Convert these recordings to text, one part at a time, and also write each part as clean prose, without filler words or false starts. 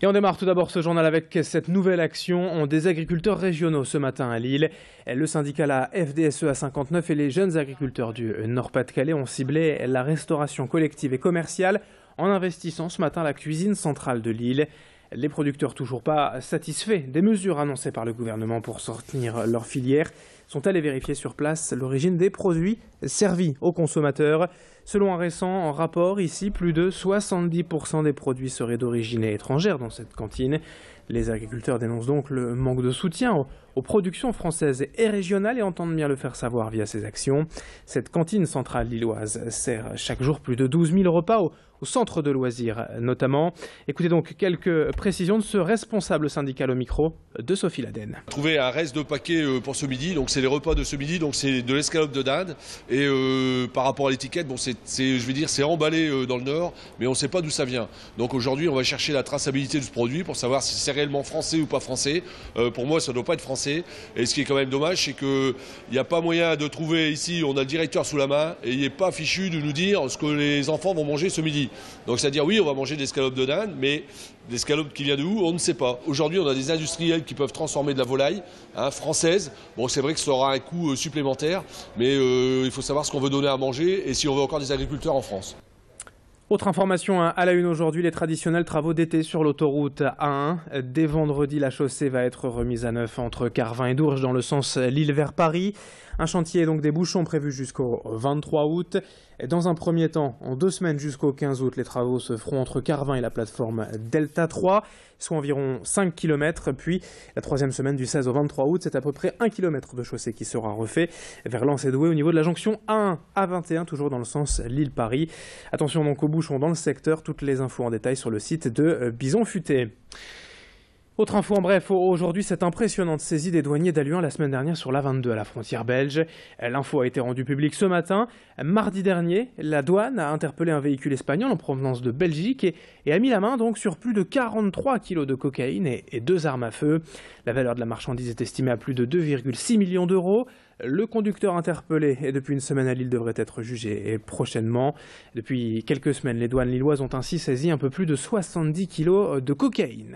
Et on démarre tout d'abord ce journal avec cette nouvelle action des agriculteurs régionaux ce matin à Lille. Le syndicat la FDSE 59 et les jeunes agriculteurs du Nord-Pas-de-Calais ont ciblé la restauration collective et commerciale en investissant ce matin la cuisine centrale de Lille. Les producteurs toujours pas satisfaits des mesures annoncées par le gouvernement pour soutenir leur filière sont allés vérifier sur place l'origine des produits servis aux consommateurs. Selon un récent rapport, ici, plus de 70% des produits seraient d'origine étrangère dans cette cantine. Les agriculteurs dénoncent donc le manque de soutien aux productions françaises et régionales et entendent bien le faire savoir via ces actions. Cette cantine centrale lilloise sert chaque jour plus de 12 000 repas au centre de loisirs notamment. Écoutez donc quelques précisions de ce responsable syndical au micro de Sophie Laden. Trouver un reste de paquet pour ce midi, donc c'est les repas de ce midi, donc c'est de l'escalope de dinde et par rapport à l'étiquette, bon c'est emballé dans le Nord, mais on ne sait pas d'où ça vient. Donc aujourd'hui on va chercher la traçabilité de ce produit pour savoir si c'est réellement français ou pas français. Pour moi ça ne doit pas être français et ce qui est quand même dommage c'est qu'il n'y a pas moyen de trouver ici, on a le directeur sous la main et il n'est pas fichu de nous dire ce que les enfants vont manger ce midi. Donc c'est-à-dire oui on va manger des escalopes de dinde, mais l'escalope qui vient de où on ne sait pas. Aujourd'hui on a des industriels qui peuvent transformer de la volaille française. Bon c'est vrai que ça aura un coût supplémentaire, mais il faut savoir ce qu'on veut donner à manger et si on veut encore des agriculteurs en France. Autre information à la une aujourd'hui, les traditionnels travaux d'été sur l'autoroute A1. Dès vendredi, la chaussée va être remise à neuf entre Carvin et Dourges dans le sens Lille vers Paris. Un chantier donc des bouchons prévu jusqu'au 23 août. Dans un premier temps, en 2 semaines jusqu'au 15 août, les travaux se feront entre Carvin et la plateforme Delta 3, soit environ 5 km. Puis la 3e semaine du 16 au 23 août, c'est à peu près 1 km de chaussée qui sera refait vers Lens et Douai au niveau de la jonction A1 à 21, toujours dans le sens Lille-Paris. Attention donc aux bouchons dans le secteur, toutes les infos en détail sur le site de Bison Futé. Autre info en bref, aujourd'hui cette impressionnante saisie des douaniers d'Halluin la semaine dernière sur l'A22 à la frontière belge. L'info a été rendue publique ce matin. Mardi dernier, la douane a interpellé un véhicule espagnol en provenance de Belgique et a mis la main donc sur plus de 43 kilos de cocaïne et 2 armes à feu. La valeur de la marchandise est estimée à plus de 2,6 millions d'euros. Le conducteur interpellé et depuis une semaine à Lille devrait être jugé prochainement. Depuis quelques semaines, les douanes lilloises ont ainsi saisi un peu plus de 70 kilos de cocaïne.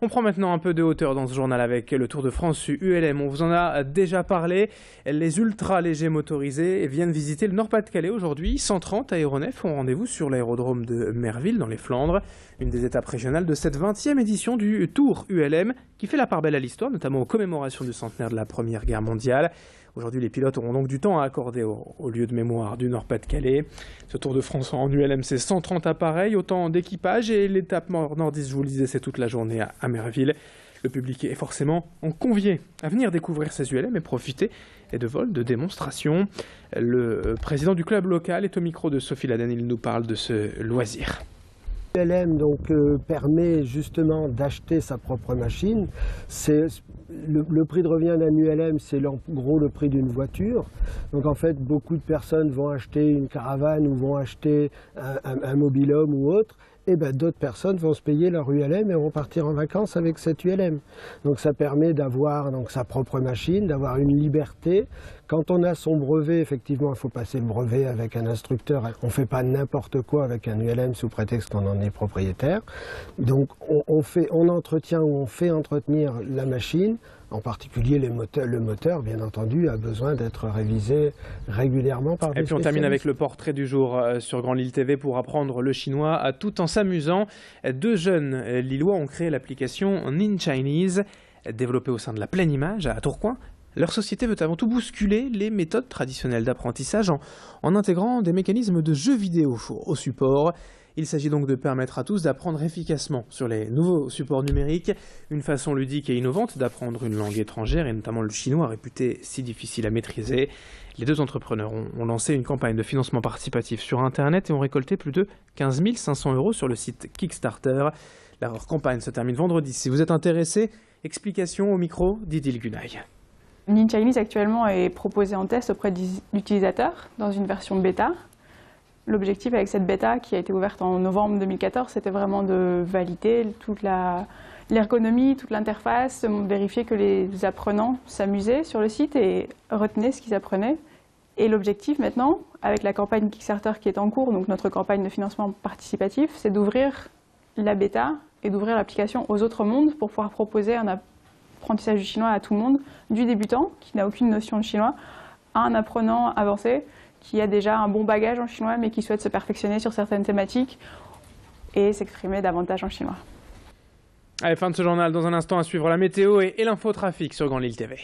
On prend maintenant un peu de hauteur dans ce journal avec le Tour de France ULM. On vous en a déjà parlé. Les ultra-légers motorisés viennent visiter le Nord-Pas-de-Calais aujourd'hui. 130 aéronefs ont rendez-vous sur l'aérodrome de Merville dans les Flandres. Une des étapes régionales de cette 20e édition du Tour ULM qui fait la part belle à l'histoire, notamment aux commémorations du centenaire de la Première Guerre mondiale. Aujourd'hui, les pilotes auront donc du temps à accorder au lieu de mémoire du Nord-Pas-de-Calais. Ce Tour de France en ULM, c'est 130 appareils, autant d'équipages. Et l'étape nordiste, je vous le disais, c'est toute la journée à Merville. Le public est forcément convié à venir découvrir ces ULM et profiter de vols de démonstration. Le président du club local est au micro de Sophie Laden. Il nous parle de ce loisir. L'ULM donc permet justement d'acheter sa propre machine. Le prix de revient d'un ULM, c'est en gros le prix d'une voiture. Donc en fait, beaucoup de personnes vont acheter une caravane ou vont acheter un mobil-home ou autre. Et ben, d'autres personnes vont se payer leur ULM et vont partir en vacances avec cette ULM. Donc ça permet d'avoir sa propre machine, d'avoir une liberté. Quand on a son brevet, effectivement, il faut passer le brevet avec un instructeur. On ne fait pas n'importe quoi avec un ULM sous prétexte qu'on en est propriétaire. Donc on entretient ou on fait entretenir la machine. En particulier le moteur, bien entendu, a besoin d'être révisé régulièrement par des spécialistes. Et puis on termine avec le portrait du jour sur Grand Lille TV pour apprendre le chinois tout en s'amusant. 2 jeunes Lillois ont créé l'application Nin Chinese, développée au sein de la Pleine Image à Tourcoing. Leur société veut avant tout bousculer les méthodes traditionnelles d'apprentissage en intégrant des mécanismes de jeux vidéo au support. Il s'agit donc de permettre à tous d'apprendre efficacement sur les nouveaux supports numériques, une façon ludique et innovante d'apprendre une langue étrangère, et notamment le chinois réputé si difficile à maîtriser. Les 2 entrepreneurs ont lancé une campagne de financement participatif sur Internet et ont récolté plus de 15 500 € sur le site Kickstarter. Leur campagne se termine vendredi. Si vous êtes intéressé, explication au micro d'Idil Gunay. Nin Chinese actuellement est proposé en test auprès des utilisateurs dans une version bêta. L'objectif avec cette bêta qui a été ouverte en novembre 2014, c'était vraiment de valider toute l'ergonomie, toute l'interface, vérifier que les apprenants s'amusaient sur le site et retenaient ce qu'ils apprenaient. Et l'objectif maintenant, avec la campagne Kickstarter qui est en cours, donc notre campagne de financement participatif, c'est d'ouvrir la bêta et d'ouvrir l'application aux autres mondes pour pouvoir proposer un apprentissage du chinois à tout le monde, du débutant qui n'a aucune notion de chinois, à un apprenant avancé qui a déjà un bon bagage en chinois mais qui souhaite se perfectionner sur certaines thématiques et s'exprimer davantage en chinois. Allez, fin de ce journal. Dans un instant, à suivre la météo et l'infotrafic sur Grand Lille TV.